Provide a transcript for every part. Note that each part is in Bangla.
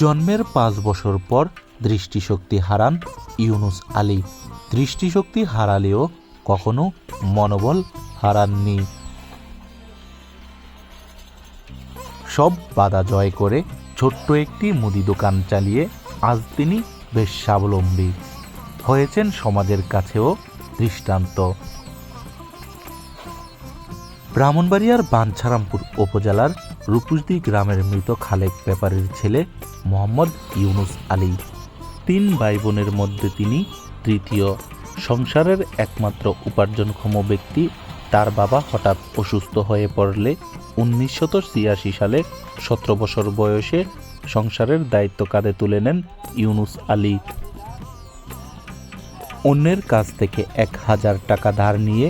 জন্মের 5 বছর পর দৃষ্টিশক্তি হারান ইউনুস আলী। দৃষ্টিশক্তি হারালেও কখনো মনোবল হারাননি। সব বাধা জয় করে ছোট্ট একটি মুদি দোকান চালিয়ে আজ তিনি বেশ স্বাবলম্বী হয়েছেন, সমাজের কাছেও দৃষ্টান্ত। ব্রাহ্মণবাড়িয়ার বাঞ্ছারামপুর উপজেলার রূপসদী গ্রামের মৃত খালেক ব্যাপারীর ছেলে মোহাম্মদ ইউনুস আলী। 3 ভাই বোনের মধ্যে তিনি তৃতীয়। সংসারের একমাত্র উপার্জনক্ষম ব্যক্তি। তার বাবা হঠাৎ অসুস্থ হয়ে পড়লে 1986 সালে 17 বছর বয়সে সংসারের দায়িত্ব কাঁধে তুলে নেন ইউনুস আলী। অন্যের কাছ থেকে 1000 টাকা ধার নিয়ে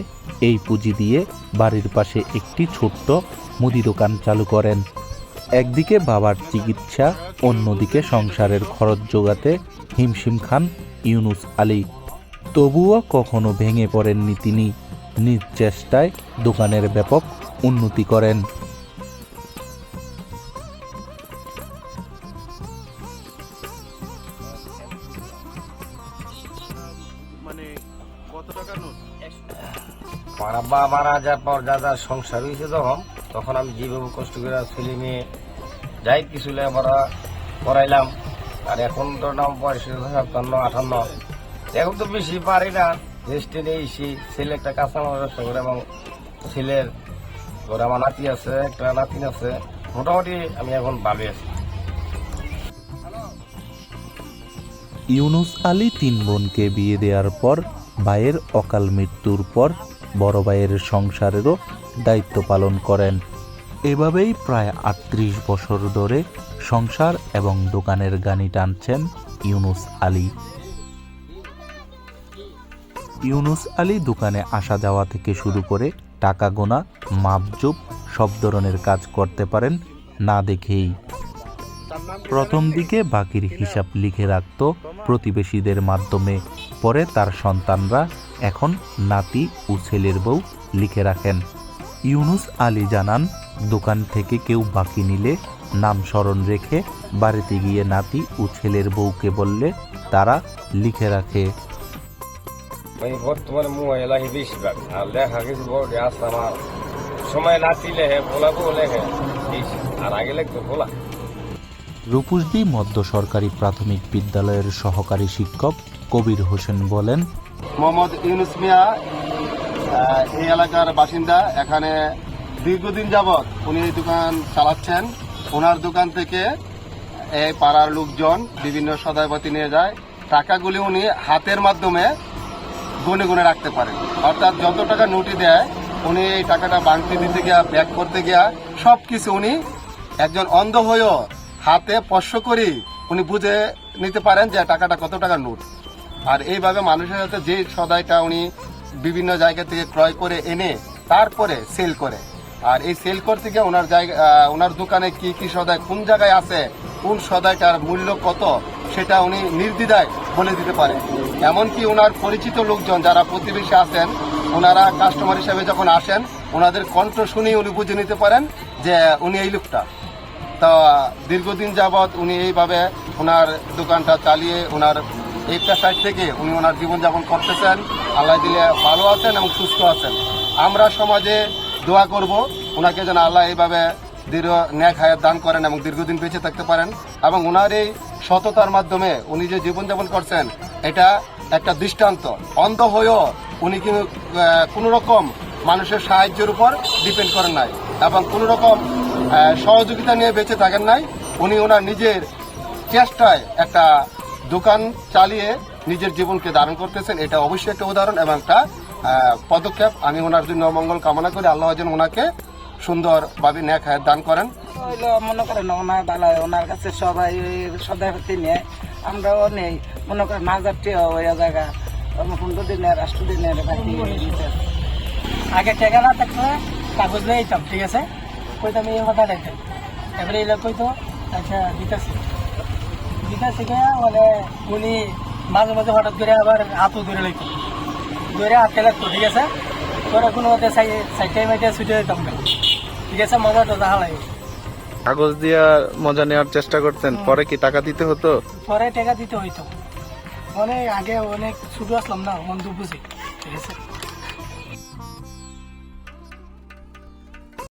এই পুঁজি দিয়ে বাড়ির পাশে একটি ছোট্ট মুদি দোকান চালু করেন। একদিকে বাবার চিকিৎসা, অন্যদিকে সংসারের খরচ জোগাতে হিমশিম খান ইউনুস আলী। তবুও কখনো ভেঙে পড়েননি তিনি। নিজ চেষ্টায় দোকানের ব্যাপক উন্নতি করেন। আমার আব্বা মারা যাওয়ার পর যা সংসার হয়েছে তখন আমি যেভাবে কষ্ট করে ছেলে মেয়ে যাই কিছু লেখাপড়া করাইলাম। আর এখন তো নাম 57-58, এখন তো বেশি পারি না। রেস্টে এসি ছেলে একটা কাঁচামাল ব্যবসা করে এবং ছেলের ঘরে আমার নাতি আছে, একটা নাতিন আছে। মোটামুটি আমি এখন ভালো আছি। ইউনুস আলী 3 বোনকে বিয়ে দেওয়ার পর ভাইয়ের অকাল মৃত্যুর পর বড় ভাইয়ের সংসারেরও দায়িত্ব পালন করেন। এভাবেই প্রায় 38 বছর ধরে সংসার এবং দোকানের গানি টানছেন ইউনুস আলী। ইউনুস আলী দোকানে আসা যাওয়া থেকে শুরু করে টাকা গোনা, মাপজোপ সব ধরনের কাজ করতে পারেন না দেখেই। প্রথম দিকে বাকির হিসাব লিখে রাখত প্রতিবেশীদের মাধ্যমে, পরে তার সন্তানরা এখন নাতি ও ছেলের বউ লিখে রাখেন। ইউনুস আলী জানান, দোকান থেকে কেউ বাকি নিলে নাম স্মরণ রেখে বাড়িতে গিয়ে নাতি ও ছেলের বউকে বললে তারা লিখে রাখে। বর্তমানে মোবাইল আহি বেশিরভাগ, আর লেখা কিছু বড় আসলে আমার সময় নাতি লেখে, বলাবো লেখে বেশি, আর আগে লিখতো বলা। রূপসদী মধ্য সরকারি প্রাথমিক বিদ্যালয়ের সহকারী শিক্ষক কবির হোসেন বলেন, মোহাম্মদ ইউনুস মিয়া এই এলাকার বাসিন্দা। এখানে দীর্ঘদিন যাবৎ উনি এই দোকান চালাচ্ছেন। ওনার দোকান থেকে এই পাড়ার লোকজন বিভিন্ন সদাইপাতি নিয়ে যায়। টাকাগুলি উনি হাতের মাধ্যমে গুনে গুনে রাখতে পারেন, অর্থাৎ যত টাকা নোটই দেয় উনি এই টাকাটা বাংতি দিতে গিয়া, ব্যাগ করতে গিয়া সব কিছু উনি একজন অন্ধ হয়েও হাতে স্পর্শ করি উনি বুঝে নিতে পারেন যে টাকাটা কত টাকার নোট। আর এইভাবে মানুষের হাতে যে সদাইটা উনি বিভিন্ন জায়গা থেকে ক্রয় করে এনে তারপরে সেল করে। আর এই সেল করতে গিয়ে ওনার দোকানে কি কি সদাই কোন জায়গায় আছে, কোন সদাইটার মূল্য কত, সেটা উনি নির্দ্বিধায় বলে দিতে পারে। এমনকি ওনার পরিচিত লোকজন যারা প্রতিবেশী আছেন, ওনারা কাস্টমার হিসেবে যখন আসেন, ওনাদের কণ্ঠ শুনেই উনি বুঝে নিতে পারেন যে উনি এই লোকটা। তা দীর্ঘদিন যাবৎ উনি এইভাবে ওনার দোকানটা চালিয়ে ওনার এই পেশায় থেকে উনি ওনার জীবনযাপন করতেছেন। আল্লাহ দিলে ভালো আছেন এবং সুস্থ আছেন। আমরা সমাজে দোয়া করব ওনাকে যেন আল্লাহ এইভাবে দীর্ঘ ন্যাক হায়াত দান করেন এবং দীর্ঘদিন বেঁচে থাকতে পারেন। এবং ওনার এই সততার মাধ্যমে উনি যে জীবনযাপন করছেন, এটা একটা দৃষ্টান্ত। অন্ধ হয়েও উনি কিন্তু কোনো রকম মানুষের সাহায্যের উপর ডিপেন্ড করেন নাই এবং কোনো রকম সহযোগিতা নিয়ে বেঁচে থাকেন নাই। উনি ওনার নিজের চেষ্টায় একটা দোকান চালিয়ে নিজের জীবনকে ধারণ করতেছেন। এটা অবশ্যই একটা উদাহরণ এবং একটা পদক্ষেপ। আমি ওনার জন্য মঙ্গল কামনা করি, আল্লাহ যেন ওনাকে সুন্দরভাবে ন্যাক হায়াত দান করেন। মনে করেন ওনার ভালো, ওনার কাছে সবাই সদাইপাতি নেয়, আমরাও নেই। মনে করেন 1000 ওই জায়গা 15 দিনের 8 দিনের আগে টেকা না থাকলে কাগজ নিয়ে যেতাম, ঠিক আছে, কইতাম এই কথা দেখতেন। এবারে এলে কইতো আচ্ছা দিতেছি মানে উনি মাঝে মাঝে হঠাৎ করে আবার হাতও ধরে লাগতো, ধরে হাতে লাগতো, ঠিক আছে। তোরা কোনো মতে সাইডে মাইটে ছুটে যেতাম না, ঠিক আছে, মজা তো দেখা লাগে। কাগজ দিয়া মজা নেওয়ার চেষ্টা করতেন, পরে কি টাকা দিতে হতো? পরে টাকা দিতে হইতো। অনেক আগে অনেক ছোট আসলাম না, মন বুঝি, ঠিক আছে।